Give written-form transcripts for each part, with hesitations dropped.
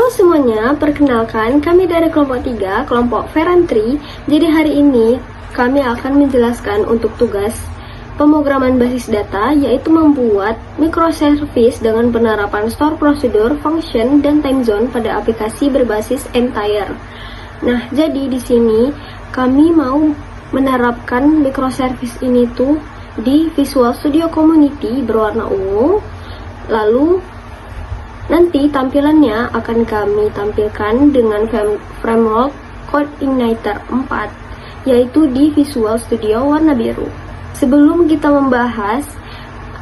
semuanya, perkenalkan kami dari kelompok 3, kelompok Ferantri. Jadi hari ini kami akan menjelaskan untuk tugas pemrograman basis data, yaitu membuat microservice dengan penerapan store prosedur, function, dan time zone pada aplikasi berbasis entire. Nah, jadi di sini kami mau menerapkan microservice ini tuh di Visual Studio Community berwarna ungu. Lalu nanti tampilannya akan kami tampilkan dengan framework CodeIgniter 4, yaitu di Visual Studio warna biru. Sebelum kita membahas,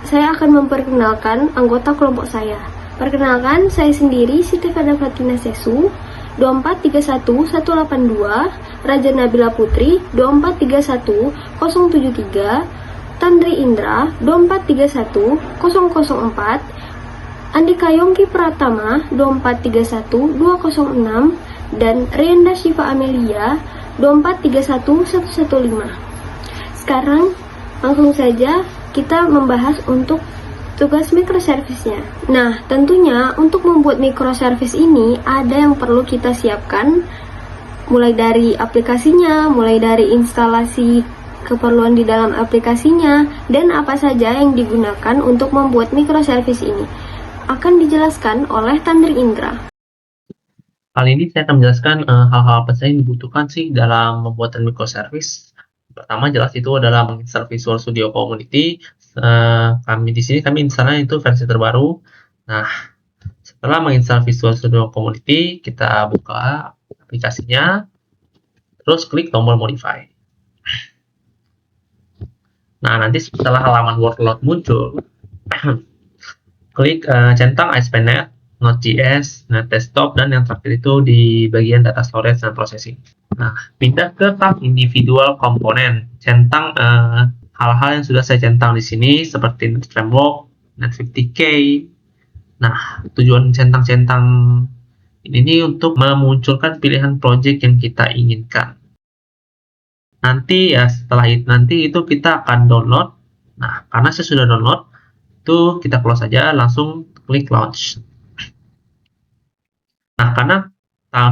saya akan memperkenalkan anggota kelompok saya. Perkenalkan, saya sendiri Siti Fada Fatina Sesu, 2431182, Raja Nabila Putri, 2431073, Tandri Indra, 2431004, Andika Yongki Pratama 2431206 dan Rienda Shiva Amelia 2431115. Sekarang langsung saja kita membahas untuk tugas microservice-nya. Nah, tentunya untuk membuat microservice ini ada yang perlu kita siapkan, mulai dari aplikasinya, mulai dari instalasi keperluan di dalam aplikasinya, dan apa saja yang digunakan untuk membuat microservice ini akan dijelaskan oleh Tandri Indra. Kali ini saya akan menjelaskan hal-hal apa saja yang dibutuhkan sih dalam pembuatan microservice. Pertama jelas itu adalah menginstal Visual Studio Community. Kami instalnya itu versi terbaru. Nah, setelah menginstal Visual Studio Community, kita buka aplikasinya, terus klik tombol modify. Nah, nanti setelah halaman workload muncul, klik centang ASP.NET, Node.js, Net Desktop, dan yang terakhir itu di bagian data storage dan processing. Nah, pindah ke tab individual komponen. Centang hal-hal yang sudah saya centang di sini seperti Net Framework, Net50K. Nah, tujuan centang-centang ini untuk memunculkan pilihan project yang kita inginkan. Nanti ya setelah itu kita akan download. Nah, karena saya sudah download, itu kita close saja, langsung klik launch. Nah, karena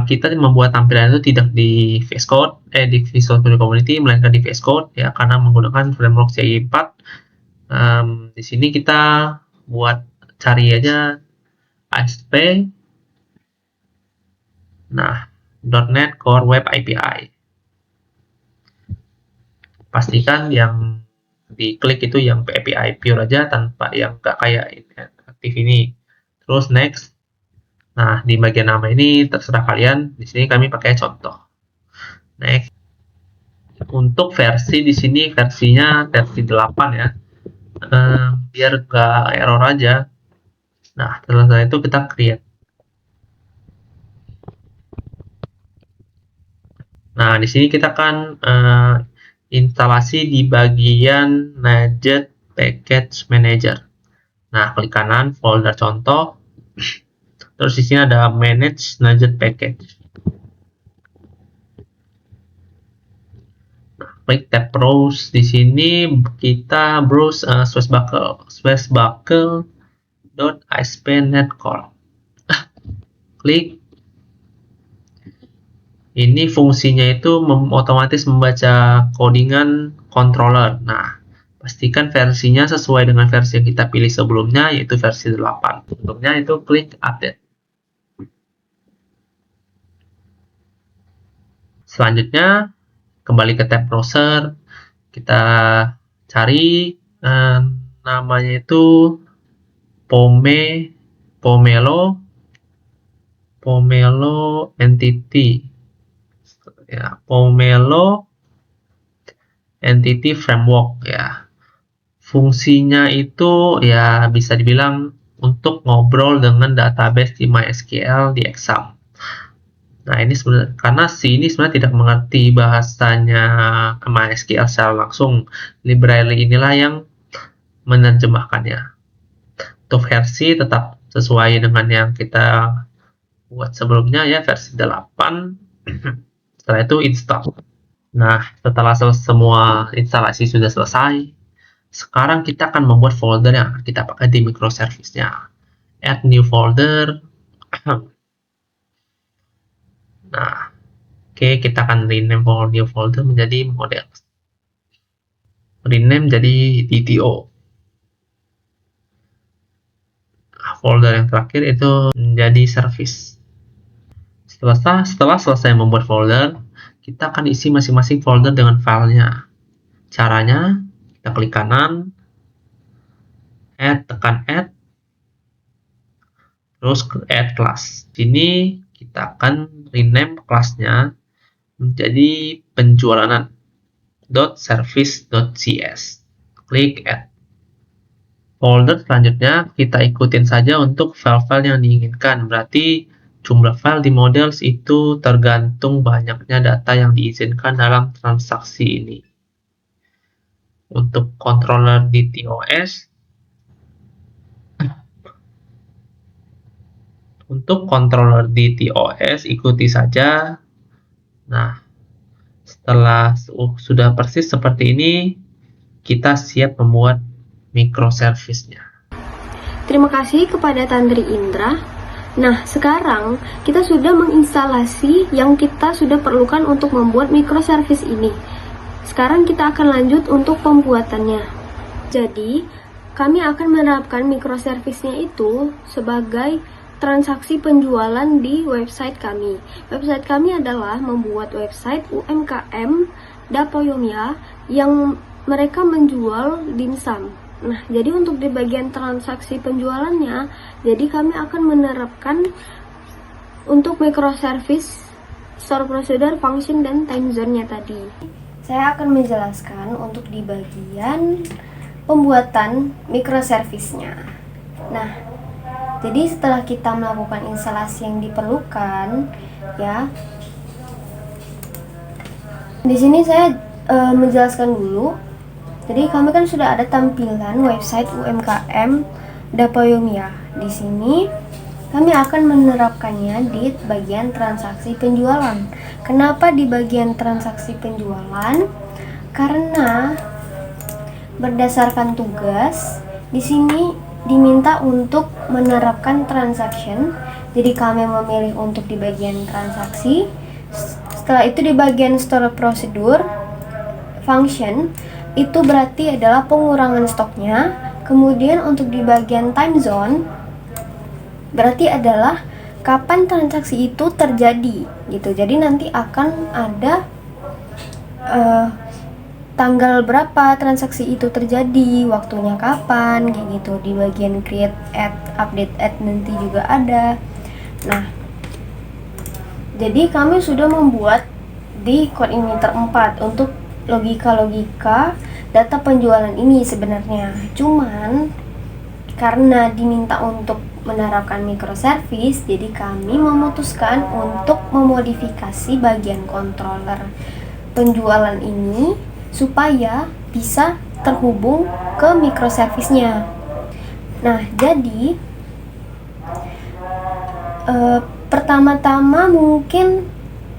kita membuat tampilan itu tidak di VS Code, di Visual Studio Community, melainkan di VS Code ya, karena menggunakan framework CI 4. Di sini kita cari aja ASP. Nah, .NET Core Web API. Pastikan yang diklik itu yang API pure aja, tanpa yang nggak kayak aktif ini. Terus next. Nah, di bagian nama ini terserah kalian. Di sini kami pakai contoh. Next. Untuk versi di sini versinya versi 8 ya. Biar nggak error aja. Nah, setelah itu kita create. Nah, di sini kita akan instalasi di bagian Nugget Package Manager. Nah, klik kanan folder contoh. Terus di sini ada Manage Nugget Package. Nah, klik tab Browse. Di sini kita browse swashbuckle.asp.NET-Core. Klik. Ini fungsinya itu otomatis membaca codingan controller. Nah, pastikan versinya sesuai dengan versi yang kita pilih sebelumnya, yaitu versi 8. Untuknya itu klik update. Selanjutnya, kembali ke tab browser. Kita cari namanya itu Pomelo Entity. Ya, Pomelo Entity Framework ya. Fungsinya itu ya bisa dibilang untuk ngobrol dengan database di MySQL di exam. Nah, ini sebenarnya karena ini sebenarnya tidak mengerti bahasanya MySQL secara langsung. Library inilah yang menerjemahkannya. Untuk versi tetap sesuai dengan yang kita buat sebelumnya ya, versi 8. Setelah itu install. Nah, setelah semua instalasi sudah selesai, sekarang kita akan membuat folder yang akan kita pakai di microservice-nya. Add new folder. Nah, oke, kita akan rename new folder menjadi model. Rename jadi DTO. Nah, folder yang terakhir itu menjadi service. Setelah selesai membuat folder, kita akan isi masing-masing folder dengan filenya. Caranya, kita klik kanan, tekan add, terus add class. Sini kita akan rename kelasnya menjadi penjualan.service.cs. Klik add. Folder selanjutnya kita ikutin saja untuk file-file yang diinginkan. Berarti jumlah file di models itu tergantung banyaknya data yang diizinkan dalam transaksi ini. Untuk controller DTOS, ikuti saja. Nah, setelah sudah persis seperti ini, kita siap membuat microservice-nya. Terima kasih kepada Tantri Indra. Nah, sekarang kita sudah menginstalasi yang kita sudah perlukan untuk membuat microservice ini. Sekarang kita akan lanjut untuk pembuatannya. Jadi, kami akan menerapkan microservice-nya itu sebagai transaksi penjualan di website kami. Website kami adalah membuat website UMKM Dapoyomya yang mereka menjual dimsum. Nah, jadi untuk di bagian transaksi penjualannya, jadi kami akan menerapkan untuk microservice, store procedure, function, dan time zone-nya tadi. Saya akan menjelaskan untuk di bagian pembuatan microservice-nya. Nah, jadi setelah kita melakukan instalasi yang diperlukan, ya, di sini saya menjelaskan dulu. Jadi kami kan sudah ada tampilan website UMKM Dapoyomya. Di sini kami akan menerapkannya di bagian transaksi penjualan. Kenapa di bagian transaksi penjualan? Karena berdasarkan tugas di sini diminta untuk menerapkan transaction. Jadi kami memilih untuk di bagian transaksi. Setelah itu di bagian store procedure function itu berarti adalah pengurangan stoknya. Kemudian untuk di bagian time zone berarti adalah kapan transaksi itu terjadi gitu. Jadi nanti akan ada tanggal berapa transaksi itu terjadi, waktunya kapan, kayak gitu. Di bagian create, add, update, add nanti juga ada. Nah, jadi kami sudah membuat di Codemeter 4 untuk logika-logika data penjualan ini sebenarnya. Cuman karena diminta untuk menerapkan microservice, jadi kami memutuskan untuk memodifikasi bagian controller penjualan ini supaya bisa terhubung ke microservice-nya. Nah, jadi pertama-tama mungkin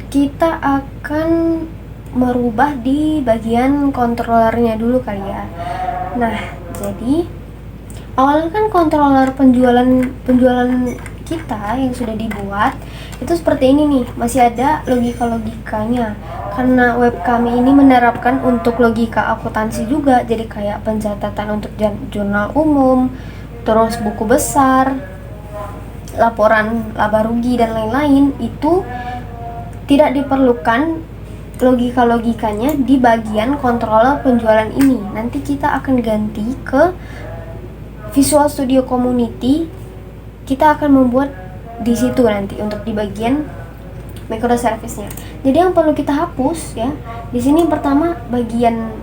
kita akan merubah di bagian controllernya dulu kali ya. Nah, jadi awalnya kan controller penjualan kita yang sudah dibuat itu seperti ini nih, masih ada logika-logikanya. Karena web kami ini menerapkan untuk logika akuntansi juga, jadi kayak pencatatan untuk jurnal umum, terus buku besar, laporan laba rugi dan lain-lain, itu tidak diperlukan logika-logikanya di bagian controller penjualan ini. Nanti kita akan ganti ke Visual Studio Community. Kita akan membuat di situ nanti untuk di bagian microservice-nya. Jadi yang perlu kita hapus ya, di sini pertama bagian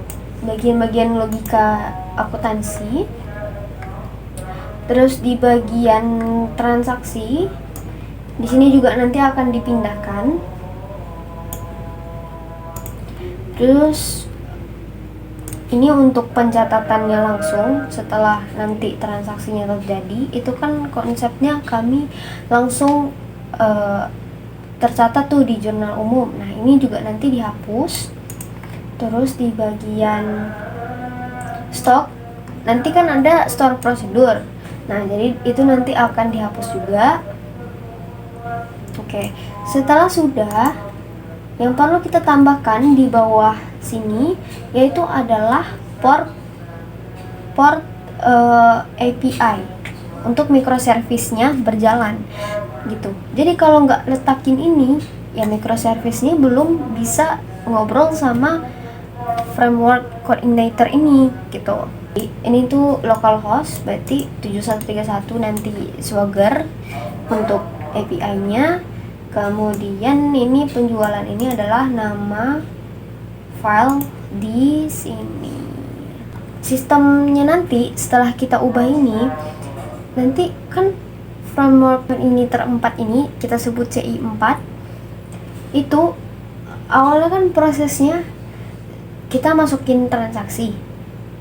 logika akuntansi. Terus di bagian transaksi, di sini juga nanti akan dipindahkan. Terus ini untuk pencatatannya langsung setelah nanti transaksinya terjadi, itu kan konsepnya kami langsung tercatat tuh di jurnal umum. Nah, ini juga nanti dihapus. Terus di bagian stok nanti kan ada store procedure. Nah, jadi itu nanti akan dihapus juga. Oke, setelah sudah, yang perlu kita tambahkan di bawah sini yaitu adalah port API untuk microservice-nya berjalan gitu. Jadi kalau nggak letakin ini, ya microservice-nya belum bisa ngobrol sama framework coordinator ini gitu. Ini tuh localhost, berarti 7131 nanti Swagger untuk API-nya. Kemudian ini penjualan ini adalah nama file di sini. Sistemnya nanti setelah kita ubah ini, nanti kan framework coordinator 4 ini kita sebut CI4, itu awalnya kan prosesnya kita masukin transaksi,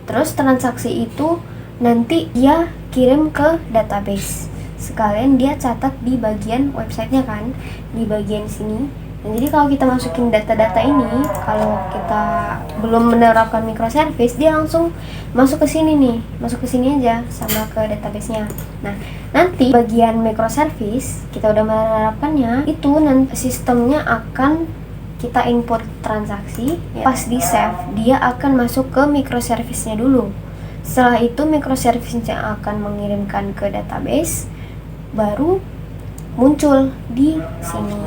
terus transaksi itu nanti dia kirim ke database, sekalian dia catat di bagian websitenya kan, di bagian sini. Nah, jadi kalau kita masukin data-data ini, kalau kita belum menerapkan microservice, dia langsung masuk ke sini nih, masuk ke sini aja sama ke database-nya. Nah, nanti bagian microservice kita udah menerapkannya, itu nanti sistemnya akan kita input transaksi, ya. Pas di save, dia akan masuk ke microservice-nya dulu. Setelah itu microservice-nya akan mengirimkan ke database, baru muncul di sini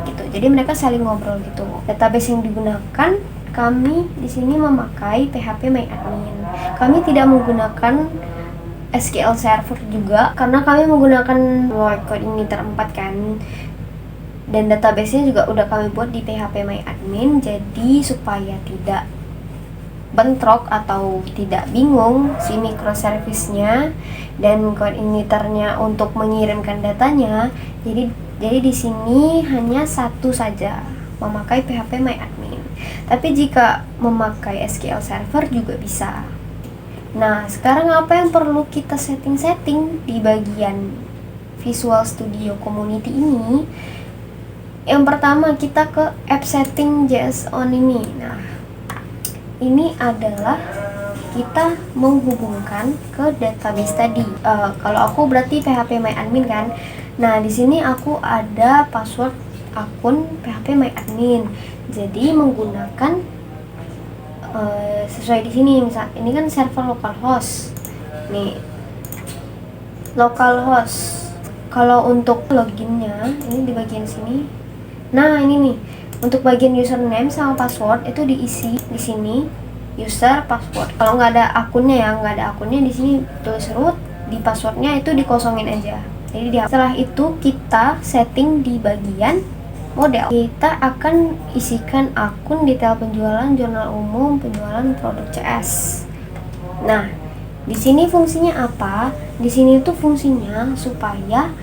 gitu. Jadi mereka saling ngobrol gitu. Database yang digunakan, kami di sini memakai PHP MyAdmin. Kami tidak menggunakan SQL Server juga karena kami menggunakan Web Coordinator 4 kan. Dan database-nya juga udah kami buat di PHP MyAdmin, jadi supaya tidak bentrok atau tidak bingung si microservice-nya dan coordinator-nya untuk mengirimkan datanya. Jadi di sini hanya satu saja, memakai PHP MyAdmin. Tapi jika memakai SQL Server juga bisa. Nah, sekarang apa yang perlu kita setting-setting di bagian Visual Studio Community ini? Yang pertama, kita ke app setting JSON ini. Nah, ini adalah kita menghubungkan ke database tadi. Kalau aku berarti PHP MyAdmin kan. Nah, di sini aku ada password akun PHP MyAdmin. Jadi menggunakan sesuai di sini. Misal ini kan server localhost. Nih, localhost. Kalau untuk loginnya ini di bagian sini. Nah, ini nih. Untuk bagian username sama password itu diisi di sini, user password. Kalau nggak ada akunnya ya, nggak ada akunnya di sini tulis root, di passwordnya itu dikosongin aja. Jadi setelah itu kita setting di bagian model. Kita akan isikan akun, detail penjualan, jurnal umum, penjualan produk CS. Nah, di sini fungsinya apa? Di sini tuh fungsinya supaya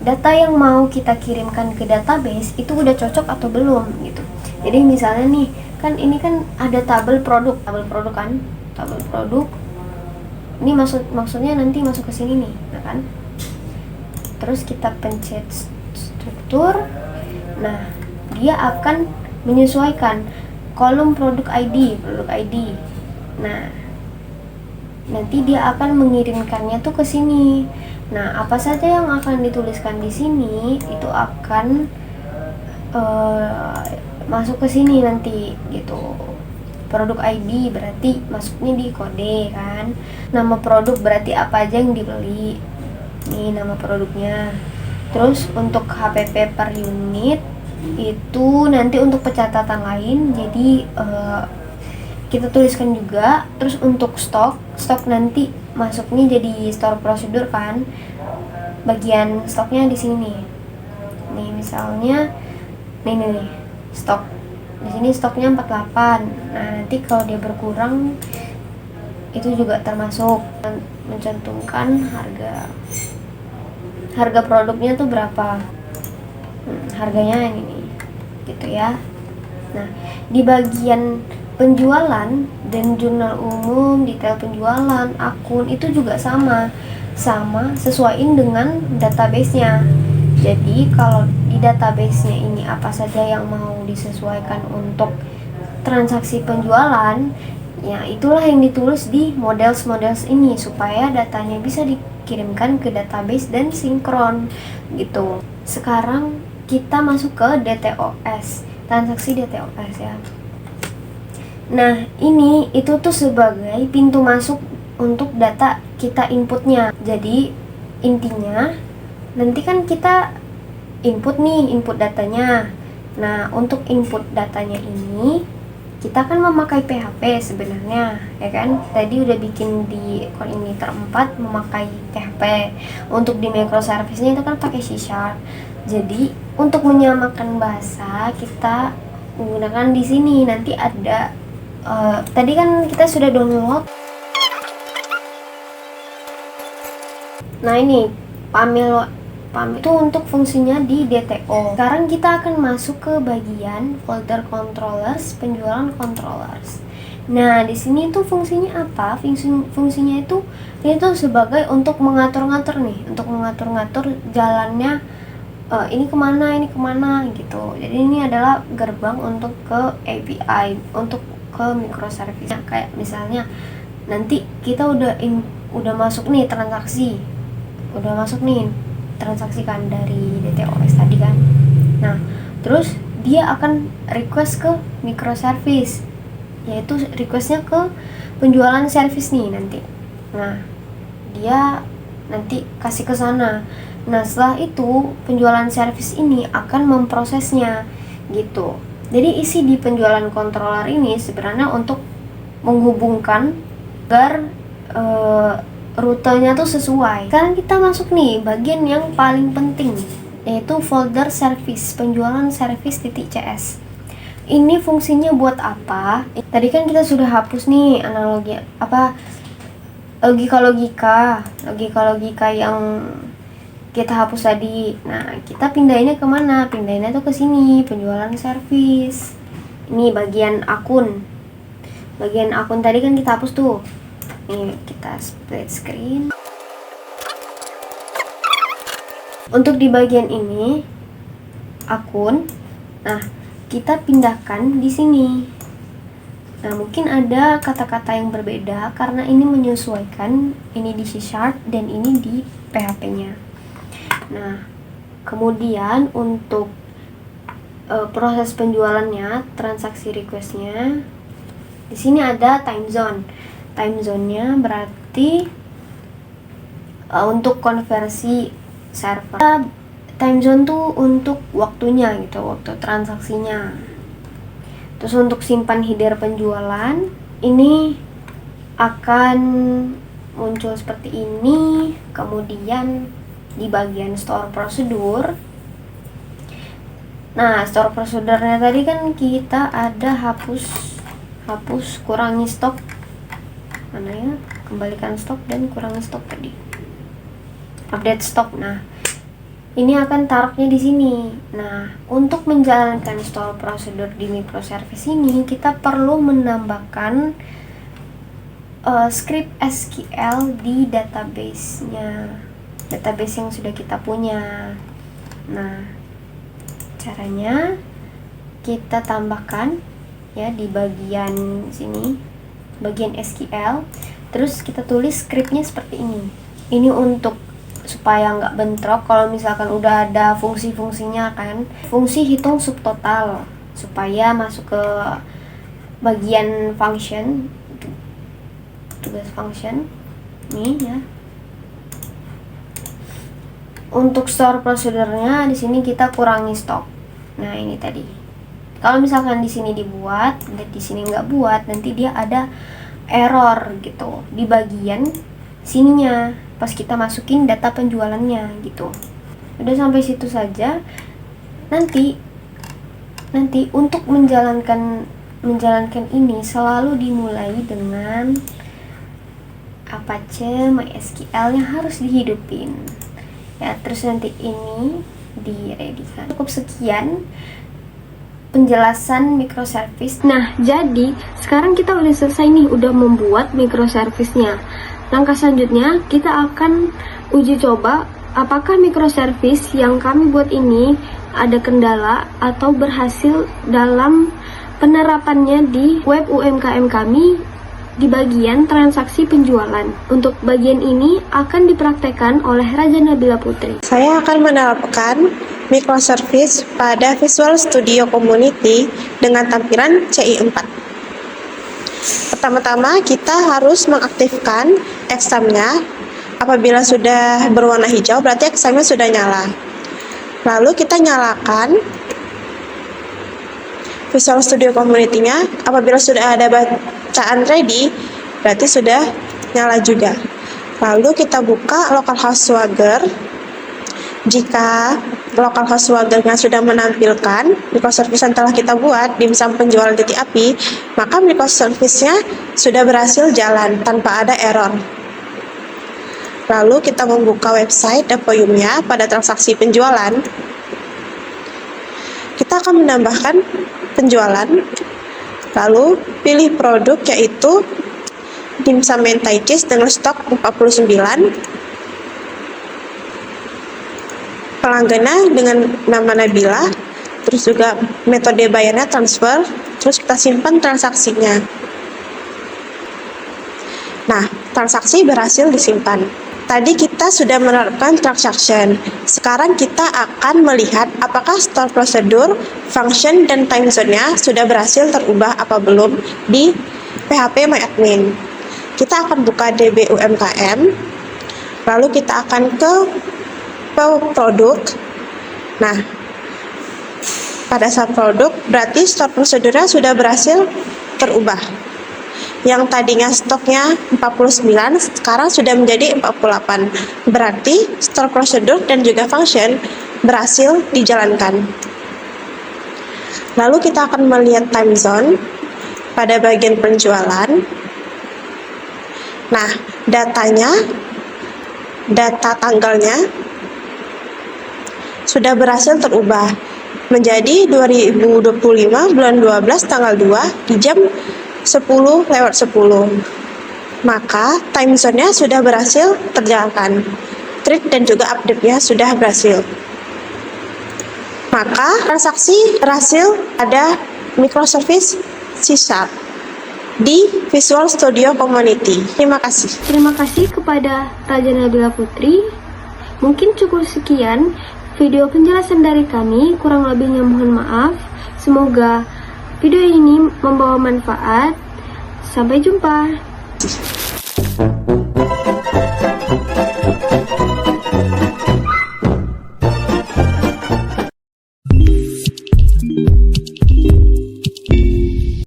data yang mau kita kirimkan ke database itu udah cocok atau belum gitu. Jadi misalnya nih, kan ini kan ada tabel produk kan, tabel produk. Ini maksudnya nanti masuk ke sini nih, nah kan. Terus kita pencet struktur. Nah, dia akan menyesuaikan kolom produk ID. Nah, nanti dia akan mengirimkannya tuh ke sini. Nah, apa saja yang akan dituliskan di sini itu akan masuk ke sini nanti gitu. Produk ID berarti masuknya di kode kan. Nama produk berarti apa aja yang dibeli. Ini nama produknya. Terus untuk HPP per unit itu nanti untuk pencatatan lain. Jadi kita tuliskan juga. Terus untuk stok nanti masuknya jadi store prosedur kan. Bagian stoknya di sini nih. Nih misalnya nih stok. Di sini stoknya 48. Nah, nanti kalau dia berkurang itu juga termasuk mencantumkan harga produknya tuh berapa. Harganya ini nih. Gitu ya. Nah, di bagian penjualan dan jurnal umum, detail penjualan, akun itu juga sama sesuaiin dengan database-nya. Jadi kalau di database-nya ini apa saja yang mau disesuaikan untuk transaksi penjualan, ya itulah yang ditulis di models ini supaya datanya bisa kirimkan ke database dan sinkron gitu. Sekarang kita masuk ke DTOS, transaksi DTOS ya. Nah, itu tuh sebagai pintu masuk untuk data kita inputnya. Jadi intinya nanti kan kita input datanya. Nah, untuk input datanya ini kita kan memakai PHP sebenarnya, ya kan? Tadi udah bikin di core igniter 4 memakai PHP. Untuk di microservice-nya itu kan pakai C#. Jadi untuk menyamakan bahasa kita menggunakan di sini. Nanti ada tadi kan kita sudah download. Nah, ini Pamelo itu untuk fungsinya di DTO. Sekarang kita akan masuk ke bagian folder controllers, penjualan controllers. Nah, di sini tuh fungsinya apa? Fungsinya itu ini tuh sebagai untuk mengatur-ngatur untuk mengatur-ngatur jalannya ini kemana gitu. Jadi ini adalah gerbang untuk ke API, untuk ke microservice. Nah, kayak misalnya nanti kita udah masuk transaksikan dari DTOS tadi kan. Nah, terus dia akan request ke microservice, yaitu requestnya ke penjualan service nanti. Nah, dia nanti kasih ke sana. Nah, setelah itu penjualan service ini akan memprosesnya gitu. Jadi isi di penjualan controller ini sebenarnya untuk menghubungkan agar rutenya tuh sesuai. Sekarang kita masuk bagian yang paling penting, yaitu folder service, penjualan service.cs. Ini fungsinya buat apa? Tadi kan kita sudah hapus analogi logika yang kita hapus tadi. Nah, kita pindahinnya kemana? Pindahinnya tuh ke sini, penjualan service. Ini bagian akun tadi kan kita hapus tuh. Nih, kita split screen. Untuk di bagian ini akun, nah kita pindahkan di sini. Nah, mungkin ada kata-kata yang berbeda karena ini menyesuaikan ini di C# dan ini di PHP-nya. Nah, kemudian untuk proses penjualannya, transaksi request-nya, di sini ada time zone. Time zone-nya berarti untuk konversi server. Time zone tuh untuk waktunya gitu, waktu transaksinya. Terus untuk simpan header penjualan, ini akan muncul seperti ini. Kemudian di bagian store prosedur. Nah, store prosedurnya tadi kan kita ada hapus kurangi stok. Mana ya? Kembalikan stok dan kurangi stok tadi. Update stok. Nah, ini akan taruhnya di sini. Nah, untuk menjalankan store prosedur di microservice ini, kita perlu menambahkan script SQL di database-nya, database yang sudah kita punya. Nah, caranya kita tambahkan ya di bagian sini, bagian SQL, terus kita tulis scriptnya seperti ini. Ini untuk supaya nggak bentrok kalau misalkan udah ada fungsi-fungsinya kan. Fungsi hitung subtotal supaya masuk ke bagian function, tugas function nih ya. Untuk store prosedurnya di sini kita kurangi stok. Nah, ini tadi. Kalau misalkan di sini dibuat dan di sini nggak buat, nanti dia ada error gitu di bagian sininya pas kita masukin data penjualannya gitu. Udah sampai situ saja. Nanti untuk menjalankan ini selalu dimulai dengan Apache MySQL yang harus dihidupin ya. Terus nanti ini di-readykan. Cukup sekian penjelasan microservice. Nah, jadi sekarang kita udah selesai udah membuat microservice-nya. Langkah selanjutnya kita akan uji coba apakah microservice yang kami buat ini ada kendala atau berhasil dalam penerapannya di web UMKM kami di bagian transaksi penjualan. Untuk bagian ini akan dipraktekkan oleh Raja Nabila Putri. Saya akan menerapkan microservice pada Visual Studio Community dengan tampilan CI4. Pertama-tama kita harus mengaktifkan exam-nya. Apabila sudah berwarna hijau berarti exam-nya sudah nyala. Lalu kita nyalakan Visual Studio Community-nya. Apabila sudah ada bacaan ready, berarti sudah nyala juga. Lalu kita buka localhost Swagger. Jika localhost Swagger-nya sudah menampilkan microservice yang telah kita buat di misal penjualan titik api, maka microservice-nya sudah berhasil jalan tanpa ada error. Lalu kita membuka website Depoium-nya pada transaksi penjualan. Kita akan menambahkan penjualan, lalu pilih produk yaitu dimsum mentai cheese dengan stok 49, pelanggannya dengan nama Nabila, terus juga metode bayarnya transfer, terus kita simpan transaksinya. Nah, transaksi berhasil disimpan. Tadi kita sudah menerapkan transaction. Sekarang kita akan melihat apakah store prosedur, function, dan time zone-nya sudah berhasil terubah apa belum di PHP MyAdmin. Kita akan buka DB UMKM, lalu kita akan ke produk. Nah, pada saat produk berarti store prosedurnya sudah berhasil terubah. Yang tadinya stoknya 49 sekarang sudah menjadi 48. Berarti store prosedur dan juga function berhasil dijalankan. Lalu kita akan melihat time zone pada bagian penjualan. Nah, data tanggalnya sudah berhasil terubah menjadi 2025 bulan 12 tanggal 2 di jam 10:10. Maka time zone-nya sudah berhasil terjalankan. Treat dan juga update-nya sudah berhasil. Maka transaksi berhasil ada microservice C# di Visual Studio Community. Terima kasih. Terima kasih kepada Raja Nabila Putri. Mungkin cukup sekian video penjelasan dari kami, kurang lebihnya mohon maaf. Semoga video ini membawa manfaat. Sampai jumpa.